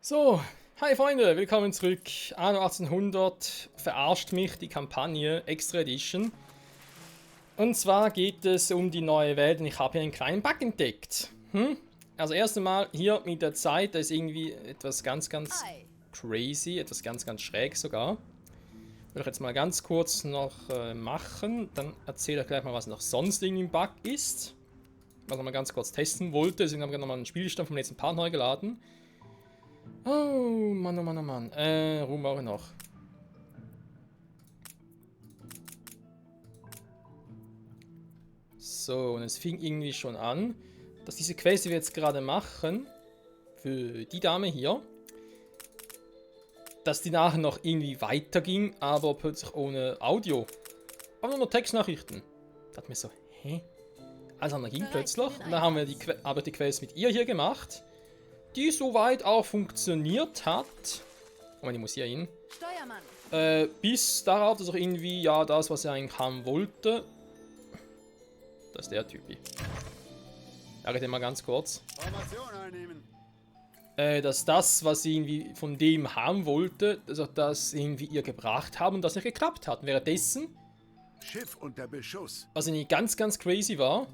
So, hi Freunde, willkommen zurück. Anno 1800 verarscht mich die Kampagne Extra Edition. Und zwar geht es um die neue Welt und ich habe hier einen kleinen Bug entdeckt. Also erst einmal hier mit der Zeit, da ist irgendwie etwas ganz crazy, etwas ganz schräg sogar. Will ich jetzt mal ganz kurz noch machen, dann erzähle ich gleich mal, was noch sonst irgendwie ein Bug ist. Was ich mal ganz kurz testen wollte, deswegen habe ich nochmal einen Spielstand vom letzten Part neu geladen. Oh Mann, oh Mann, oh Mann. Ruhm auch noch. So, und es fing irgendwie schon an, dass diese Quest, die wir jetzt gerade machen, für die Dame hier, dass die nachher noch irgendwie weiterging, aber plötzlich ohne Audio. Aber nur noch Textnachrichten. Da hat mir so, hä? Alles andere ging plötzlich. Und dann haben wir die Quest mit ihr hier gemacht, die soweit auch funktioniert hat. Moment, ich muss hier hin. Bis darauf, dass auch irgendwie, ja, das, was er eigentlich haben wollte. Das ist der Typi. Ja, rede mal ganz kurz. Dass das, was sie irgendwie von dem haben wollte, dass auch das irgendwie ihr gebracht haben und das nicht geklappt hat. Währenddessen, Schiff unter Beschuss. was irgendwie ganz crazy war,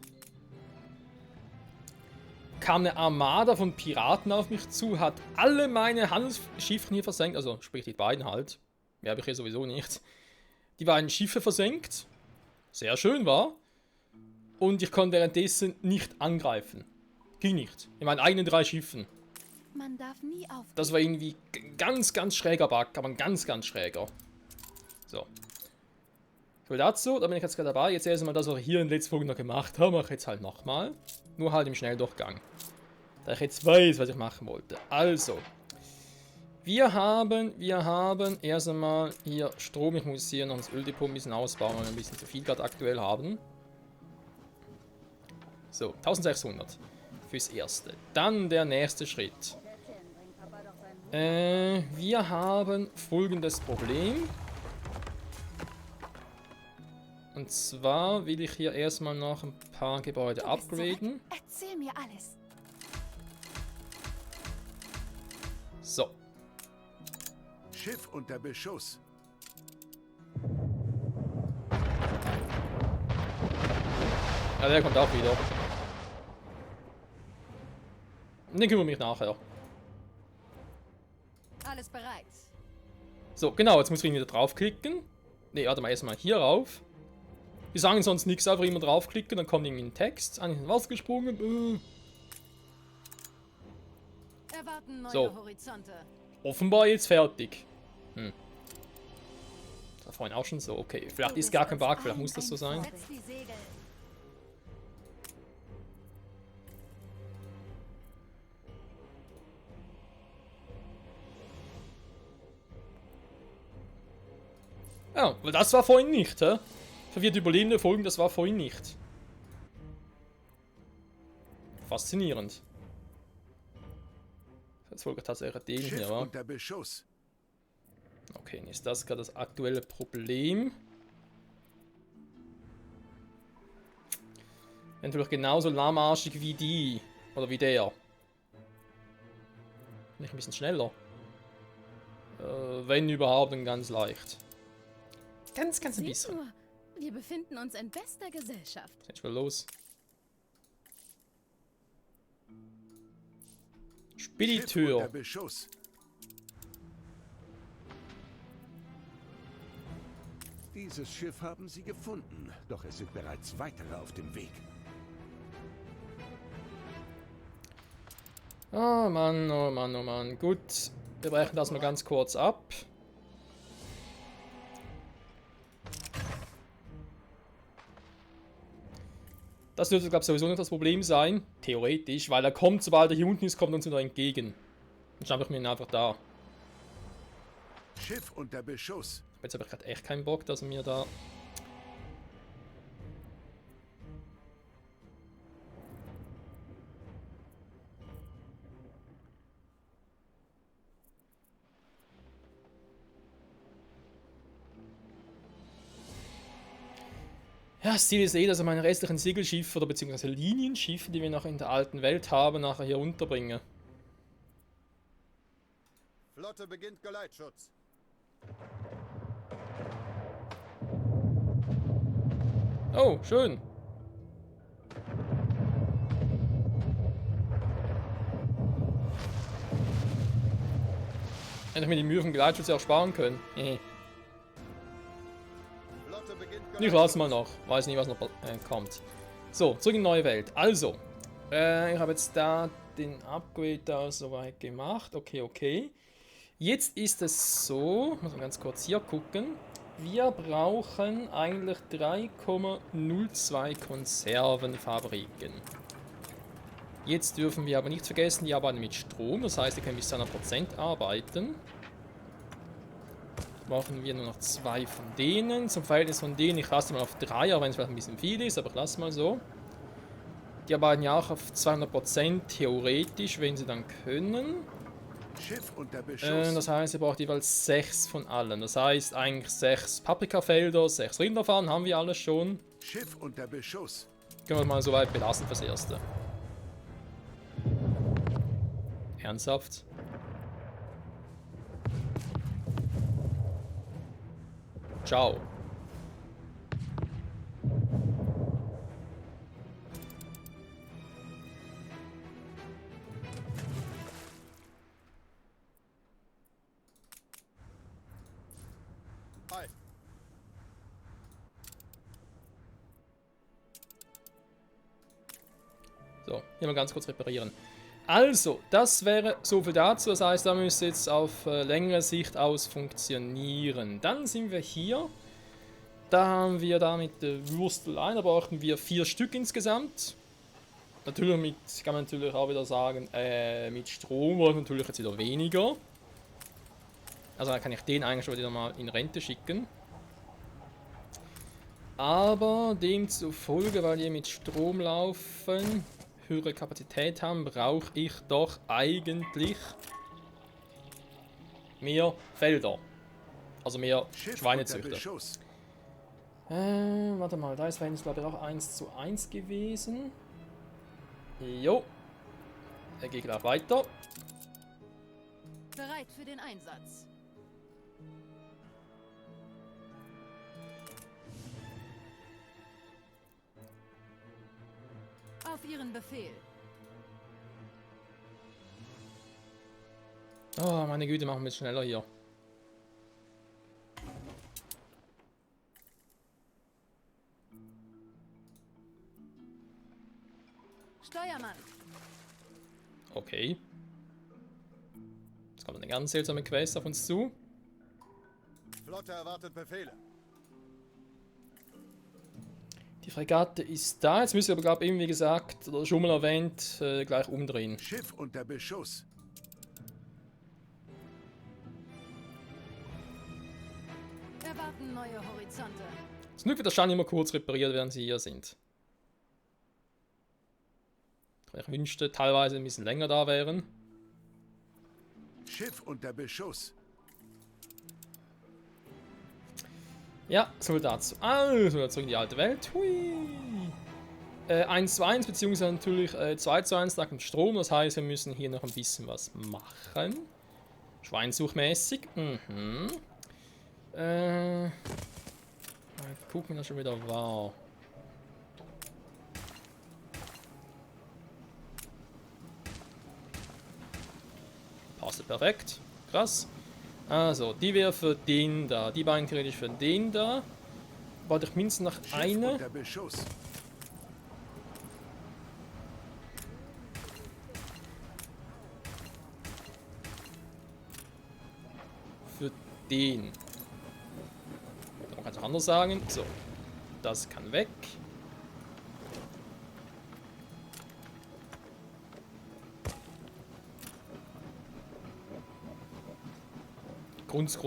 kam eine Armada von Piraten auf mich zu, hat alle meine Handelsschiffe hier versenkt, also sprich die beiden halt, mehr habe ich hier sowieso nicht. Die beiden Schiffe versenkt, sehr schön war, und ich konnte währenddessen nicht angreifen. Ging nicht, in meinen eigenen 3 Schiffen. Man darf nie auf. Das war irgendwie ganz schräger Bug, aber ein ganz schräger. So. So dazu, da bin ich jetzt gerade dabei, jetzt erstmal das, was ich hier in der letzten Folge noch gemacht habe, mache ich jetzt halt nochmal. Nur halt im Schnelldurchgang. Da ich jetzt weiß, was ich machen wollte. Also. Wir haben erst einmal hier Strom. Ich muss hier noch das Öldepot ein bisschen ausbauen, weil wir ein bisschen zu viel gerade aktuell haben. So, 1600 fürs Erste. Dann der nächste Schritt. Wir haben folgendes Problem. Und zwar will ich hier erstmal noch ein paar Gebäude upgraden. Erzähl mir alles. So. Schiff unter Beschuss. Ja, der kommt auch wieder. Den kümmere mich nachher. Alles bereit. So, genau, jetzt muss ich wieder draufklicken. Ne, warte mal, erstmal hier rauf. Wir sagen sonst nichts, einfach immer draufklicken, dann kommt irgendwie ein Text. An den Wasser gesprungen. Erwarten neue So. Horizonte. Offenbar jetzt fertig. Das war vorhin auch schon so. Okay, vielleicht ist gar kein Bug, vielleicht muss das so sein. Setz die Segel. Ja, weil das war vorhin nicht, hä? Verwirrt überlebende Folgen, das war vorhin nicht. Faszinierend. Jetzt wollte ich tatsächlich den Schiff hier, wa? unter Beschuss. Okay, dann ist das gerade das aktuelle Problem. Natürlich genauso lahmarschig wie die. Oder wie der. Nicht ein bisschen schneller. Wenn überhaupt, dann ganz leicht. Ganz ein Sieh bisschen. nur, wir befinden uns in bester Gesellschaft. Jetzt schon los. Schiff Spediteur. unter Beschuss. Dieses Schiff haben sie gefunden, doch es sind bereits weitere auf dem Weg. Oh Mann, oh Mann, oh Mann. Gut, wir brechen das mal ganz kurz ab. Das dürfte, glaube ich, sowieso nicht das Problem sein. Theoretisch, weil er kommt, sobald er hier unten ist, kommt er uns wieder entgegen. Dann schnappe ich mir ihn einfach da. Schiff unter Beschuss. Jetzt habe ich gerade echt keinen Bock, dass er mir da... Ja, das Ziel ist eh, dass ich meine restlichen Segelschiffe oder beziehungsweise Linienschiffe, die wir noch in der alten Welt haben, nachher hier unterbringe. Flotte beginnt Geleitschutz. Oh, schön. Hätte ich mir die Mühe vom Geleitschutz auch sparen können. Flotte beginnt Ich lasse mal noch. Weiß nicht, was noch kommt. So, zurück in die neue Welt. Also, ich habe jetzt da den Upgrade da soweit gemacht. Okay. Jetzt ist es so, muss man ganz kurz hier gucken. Wir brauchen eigentlich 3,02 Konservenfabriken. Jetzt dürfen wir aber nicht vergessen, die arbeiten mit Strom, das heißt, die können bis zu 100% arbeiten. Brauchen wir nur noch 2 von denen. Zum Verhältnis von denen, ich lasse die mal auf 3, auch wenn es vielleicht ein bisschen viel ist, aber ich lasse mal so. Die arbeiten ja auch auf 200% theoretisch, wenn sie dann können. Schiff unter Beschuss. Das heißt, ihr braucht jeweils 6 von allen. Das heißt eigentlich 6 Paprikafelder, 6 Rinderfarmen haben wir alles schon. Schiff unter Beschuss. Können wir mal so weit belassen fürs Erste. Ernsthaft? Ciao. Hi. So, hier mal ganz kurz reparieren. Also, das wäre so viel dazu. Das heißt, da müsste jetzt auf längere Sicht aus funktionieren. Dann sind wir hier. Da haben wir da mit der Würstelein, da brauchten wir 4 Stück insgesamt. Natürlich mit, kann man natürlich auch wieder sagen, mit Strom war natürlich jetzt wieder weniger. Also dann kann ich den eigentlich schon wieder mal in Rente schicken. Aber demzufolge, weil die mit Strom laufen, höhere Kapazität haben, brauche ich doch eigentlich mehr Felder. Also mehr Schiff Schweinezüchter. unter Beschuss. Warte mal, da ist Verhältnis glaube ich auch 1:1 gewesen. Jo. Er geht gleich weiter. Bereit für den Einsatz. Auf Ihren Befehl. Oh, meine Güte, machen wir es schneller hier. Steuermann. Okay. Jetzt kommt eine ganz seltsame Quest auf uns zu. Flotte erwartet Befehle. Die Fregatte ist da. Jetzt müssen wir aber, glaube ich, wie gesagt, oder schon mal erwähnt, gleich umdrehen. Schiff unter Beschuss. Erwarten neue Horizonte. Zum Glück wird das schon immer kurz repariert, während sie hier sind. Ich wünschte, teilweise ein bisschen länger da wären. Schiff unter Beschuss. Ja, so dazu. Also, zurück in die alte Welt. Hui. 1:1, beziehungsweise natürlich 2:1 nach dem Strom. Das heißt, wir müssen hier noch ein bisschen was machen. Schweinsuchmäßig. Mal gucken, was schon wieder war. Passt perfekt. Krass. Also, die wäre für den da. Die beiden theoretisch für den da. Warte ich mindestens noch Schiff eine. unter Beschuss. Für den. Man kann es auch anders sagen. So. Das kann weg. Grunz.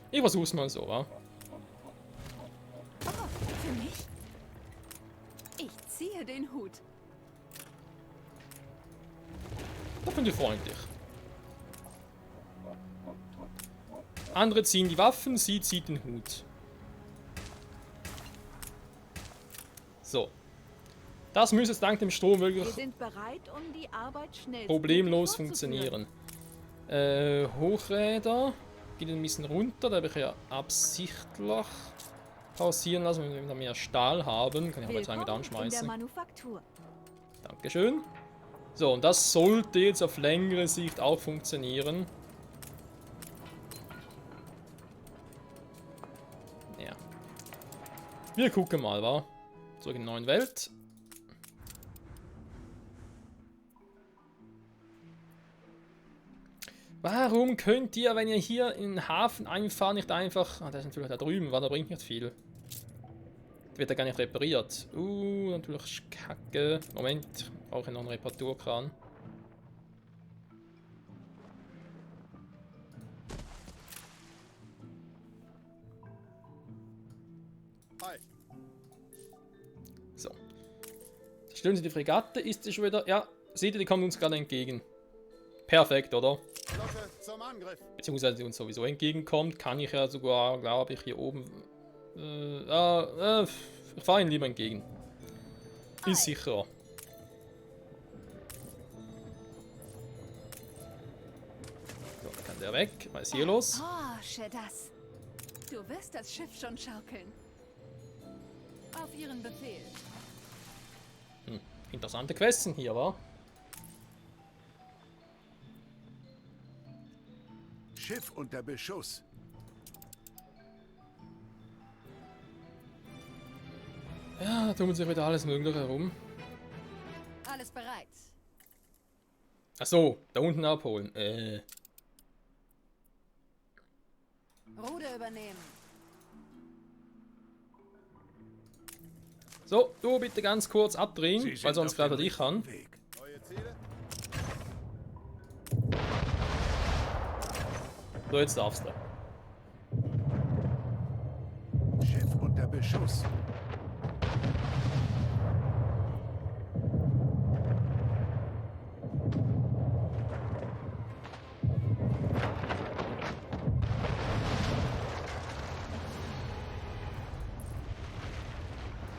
Ich versuch's mal so, wa? Oh, für mich? Ich ziehe den Hut. Da finde ich freundlich. Andere ziehen die Waffen, sie zieht den Hut. So. Das müsste jetzt dank dem Strom Wir wirklich sind bereit, um die Arbeit schnell problemlos funktionieren. Hochräder geht ein bisschen runter, da habe ich ja absichtlich pausieren lassen, wenn wir wieder mehr Stahl haben. Kann ich aber jetzt einen mit In der anschmeißen. Manufaktur. Dankeschön. So, und das sollte jetzt auf längere Sicht auch funktionieren. Ja. Wir gucken mal, wa? Zurück in die neue Welt. Warum könnt ihr, wenn ihr hier in den Hafen einfahrt, nicht einfach... Ah, der ist natürlich da drüben, weil der bringt nicht viel. Wird er gar nicht repariert. Natürlich Kacke. Moment, brauche ich noch einen Reparaturkran. Hi. So. Stellen Sie die Fregatte, ist sie schon wieder... Ja, seht ihr, die kommt uns gerade entgegen. Perfekt, oder? Flotte zum Angriff. Beziehungsweise die uns sowieso entgegenkommt, kann ich ja sogar, glaube ich, hier oben... ich fahre ihn lieber entgegen. Ist sicherer. So, dann kann der weg. Was ist hier los? Porsche, das. Du wirst das Schiff schon schaukeln. Auf Ihren Befehl. Interessante Questen hier, wa? Schiff unter Beschuss. Ja, da tummelt sich wieder alles Mögliche herum. Alles bereit. Achso, da unten abholen. Ruder übernehmen. So, du bitte ganz kurz abdrehen, Sie sind weil sonst auf dem greift er dich an. richtigen Weg. Neue Ziele? So, jetzt darfst du. Schiff unter Beschuss.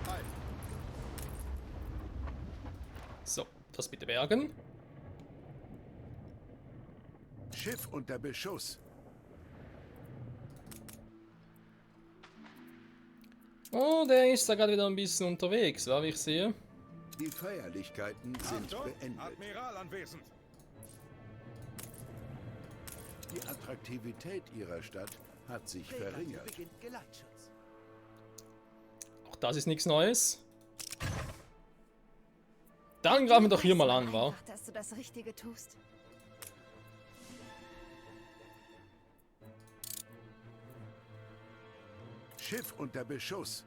Hi. So, das bitte bergen. Schiff unter Beschuss. Oh, der ist da gerade wieder ein bisschen unterwegs, wa, wie ich sehe. Die Feierlichkeiten sind Achtung, beendet. Admiral anwesend. Die Attraktivität ihrer Stadt hat sich verringert. Auch das ist nichts Neues. Dann greifen wir doch hier mal an, wa? Einfach, dass du das Richtige tust. Schiff unter Beschuss.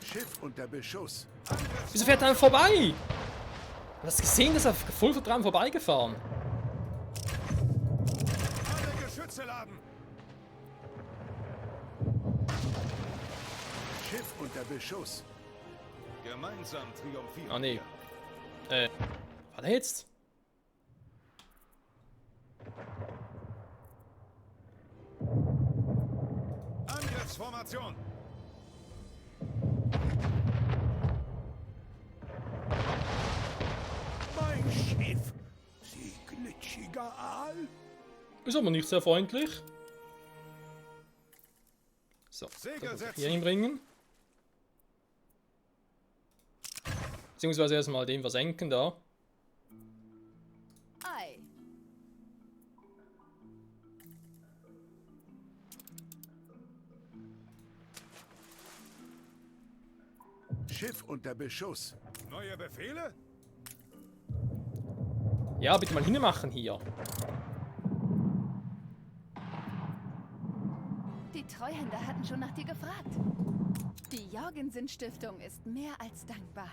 Schiff unter Beschuss. Wieso fährt er an vorbei? Hast du gesehen, dass er voll dran vorbeigefahren? Alle Geschütze laden. Schiff unter Beschuss. Gemeinsam triumphieren. Ah, nee. wir. War der jetzt? Angriffsformation. Mein Schiff. Sie glitschiger Aal. Ist aber nicht sehr freundlich. So, Segel das muss ich setzen. hier hinbringen. Beziehungsweise erstmal den versenken da. Ei. Schiff unter Beschuss. Neue Befehle? Ja, bitte mal hinmachen hier. Die Treuhänder hatten schon nach dir gefragt. Die Jorgensen-Stiftung ist mehr als dankbar.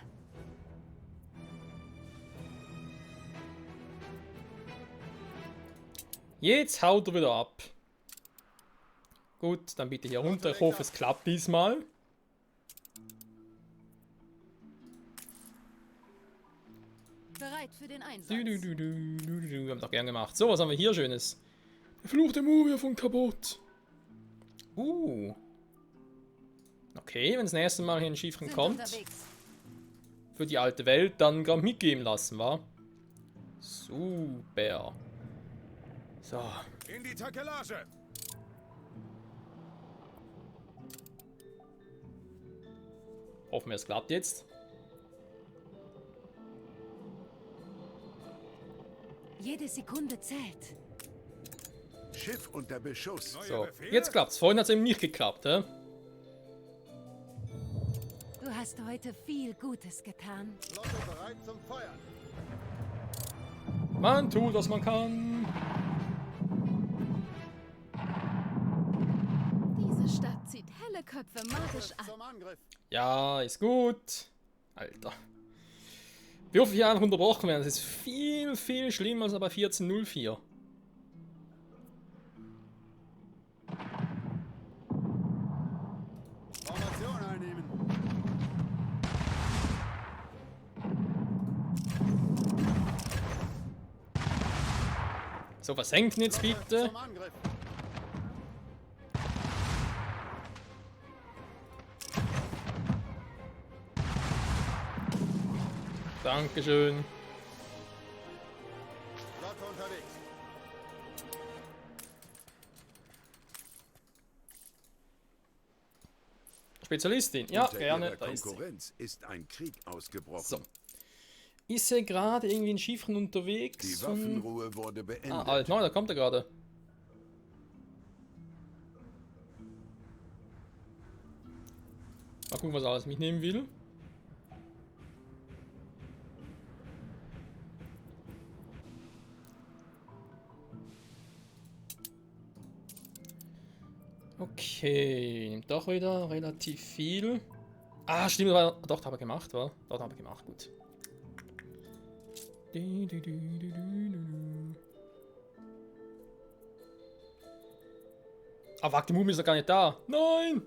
Jetzt haut er wieder ab. Gut, dann bitte hier runter. Ich hoffe, es klappt diesmal. Bereit für für den Einsatz. Wir haben doch gern gemacht. So, was haben wir hier Schönes? Verfluchte Mumie von Kabot. Okay, wenn das nächste Mal hier ein Schiffchen Sind kommt, unterwegs. für die alte Welt, dann gerade mitgeben lassen, wa? Super. So. In die Takelage! Hoffen wir, es klappt jetzt. Jede Sekunde zählt. Schiff unter Beschuss. Neue So, Befehle? jetzt klappt's. Vorhin hat es eben nicht geklappt, hä? Du hast heute viel Gutes getan. Flotte bereit zum Feuern. Man tut, was man kann. Diese Stadt zieht helle Köpfe magisch an. Zum Angriff. Ja, ist gut. Alter. Wie oft hier einfach unterbrochen werden, das ist viel, viel schlimmer als bei 1404. Formation einnehmen. So, versenken jetzt bitte. Zum Angriff. Dankeschön. Flotte unterwegs. Spezialistin. Ja, Unter gerne. ihrer Da ist sie. Konkurrenz ist ein Krieg ausgebrochen. So. Ist er gerade irgendwie in Schiffen unterwegs? Die Waffenruhe wurde beendet. Ah, alt, nein, da kommt er gerade. Mal gucken, was er alles mitnehmen will. Okay, nimmt doch wieder relativ viel. Ah, stimmt, doch, hat er gemacht, wa? Doch, hat er gemacht, gut. Ah, fuck, die Mumie ist doch gar nicht da. Nein!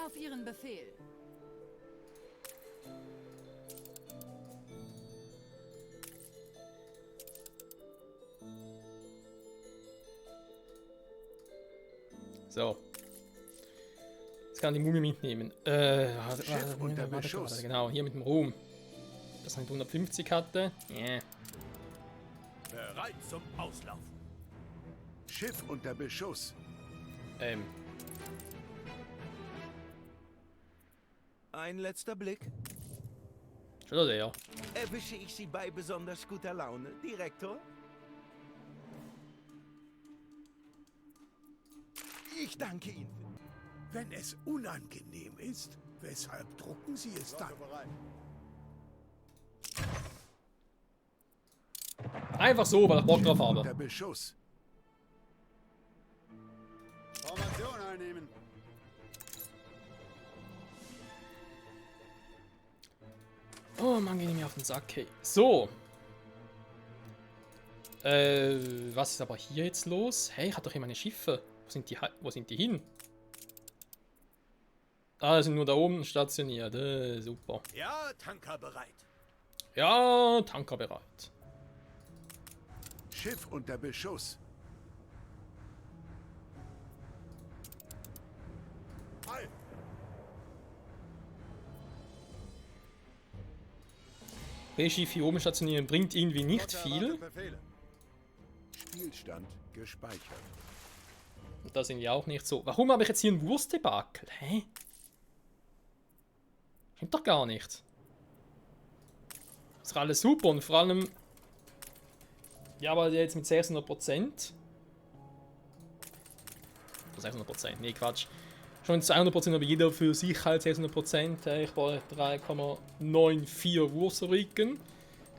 Auf Ihren Befehl. So. Jetzt kann die Mumie mitnehmen. Schiff unter Beschuss. Genau, hier mit dem Ruhm. Das er mit 150 hatte. Yeah. Bereit zum Auslaufen. Schiff unter Beschuss. Ein letzter Blick. Schon oder der? Erwische ich Sie bei besonders guter Laune, Direktor? Ich danke Ihnen. Wenn es unangenehm ist, weshalb drucken Sie es dann? Bereit. Einfach so, weil ich Bock drauf Unter habe. Beschuss. Formation einnehmen. Oh Mann, geh mir auf den Sack, hey. So. Was ist aber hier jetzt los? Hey, ich hatte doch hier meine Schiffe. Wo sind die hin? Ah, die sind nur da oben stationiert. Super. Ja, Tanker bereit. Ja, Tanker bereit. Schiff unter Beschuss. Halt! Schiff hier oben stationieren bringt irgendwie nicht Flotte viel. erwartet Befehle. Spielstand gespeichert. Und da sind wir auch nicht so. Warum habe ich jetzt hier einen Wurstdebakel? Hä? Stimmt doch gar nicht. Ist alles super und vor allem. Ja, aber jetzt mit 600%. 600%, nee, Quatsch. Schon 200%, aber jeder für sich halt 600%. Ich brauche 3,94 Wurstfabriken.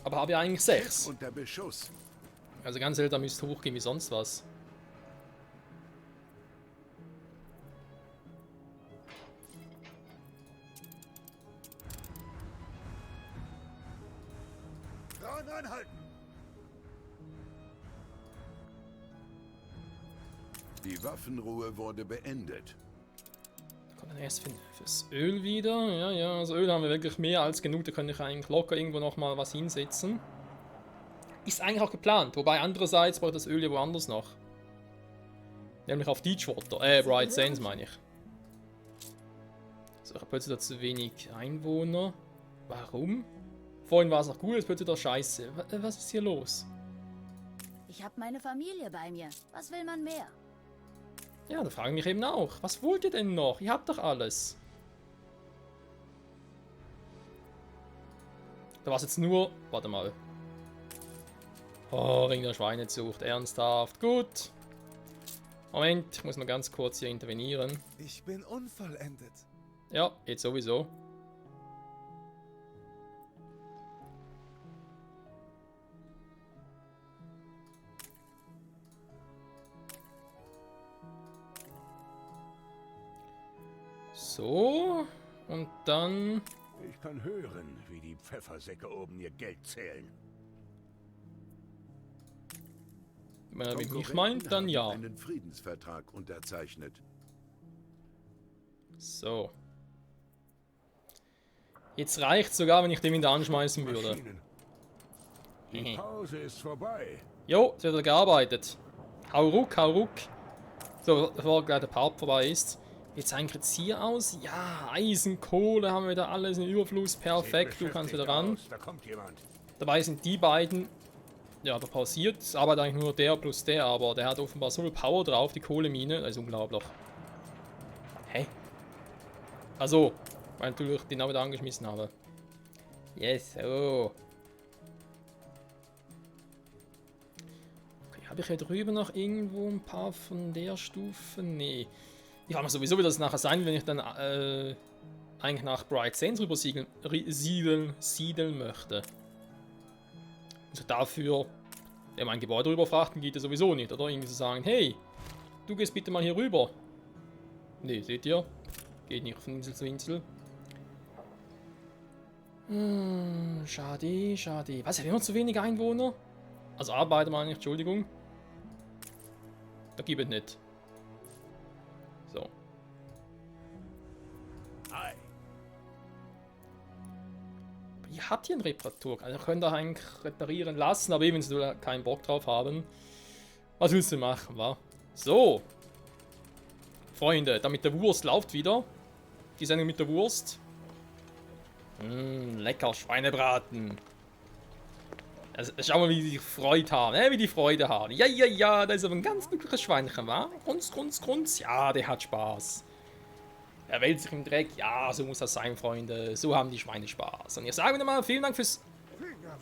Aber habe ja eigentlich 6. Unter Beschuss. Also ganz ehrlich, da müsste hochgehen wie sonst was. Dran anhalten. Die Waffenruhe wurde beendet. Kommt dann erst fürs Öl wieder. Ja, ja, also Öl haben wir wirklich mehr als genug. Da kann ich eigentlich locker irgendwo nochmal was hinsetzen. Ist eigentlich auch geplant. Wobei andererseits braucht das Öl ja woanders noch. Nämlich auf Deepwater. Bright Sands meine ich. So, ich habe plötzlich da zu wenig Einwohner. Warum? Vorhin war es noch gut, jetzt plötzlich da scheiße. Was ist hier los? Ich habe meine Familie bei mir. Was will man mehr? Ja, da frage ich mich eben auch. Was wollt ihr denn noch? Ihr habt doch alles. Da war es jetzt nur... Warte mal. Oh, Ring der Schweinezucht. Ernsthaft. Gut. Moment, ich muss noch ganz kurz hier intervenieren. Ich bin unvollendet. Ja, jetzt sowieso. So, und dann... Ich kann hören, wie die Pfeffersäcke oben ihr Geld zählen. Wenn er mit mich meint, dann ja. Einen Friedensvertrag unterzeichnet. So. Jetzt reicht sogar, wenn ich den wieder anschmeißen würde. Maschinen. Die Pause ist vorbei. Jo, es wird wieder gearbeitet. Hau ruck, hau ruck. So, bevor gleich der Part vorbei ist. Wie sieht es hier aus? Ja, Eisen, Kohle haben wir wieder alles in Überfluss. Perfekt, du kannst wieder ran. Da kommt jemand. Dabei sind die beiden... Ja, da pausiert. Es arbeitet eigentlich nur der plus der, aber der hat offenbar so viel Power drauf, die Kohlemine. Das ist unglaublich. Hä? Also, weil ich den auch wieder angeschmissen habe. Yes, oh. Okay, habe ich hier drüben noch irgendwo ein paar von der Stufe? Nee. Ich frage mich sowieso, wie das nachher sein, wenn ich dann eigentlich nach Bright Sands rüber siedeln möchte. Also dafür, wenn mein Gebäude rüberfrachten, geht es sowieso nicht, oder? Irgendwie zu sagen, hey, du gehst bitte mal hier rüber. Ne, seht ihr? Geht nicht von Insel zu Insel. Schade, schade. Was, haben wir immer zu wenig Einwohner? Also Arbeiter meine ich, Entschuldigung. Da gibt es nicht. So. Ihr habt hier einen Reparatur. Also könnt ihr eigentlich reparieren lassen, aber eben, wenn sie keinen Bock drauf haben. Was willst du machen, wa? So. Freunde, damit der Wurst läuft wieder. Die Sendung mit der Wurst. Lecker Schweinebraten. Also, schau mal, wie die Freude haben. Wie die Freude haben. Ja, ja, ja, da ist aber ein ganz glückliches Schweinchen, wa? Grunz, grunz, grunz. Ja, der hat Spaß. Er wälzt sich im Dreck. Ja, so muss das sein, Freunde. So haben die Schweine Spaß. Und ich sage wieder mal, vielen Dank fürs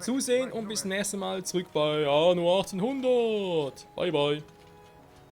Zusehen und bis zum nächsten Mal zurück bei Anno 1800. Bye, bye.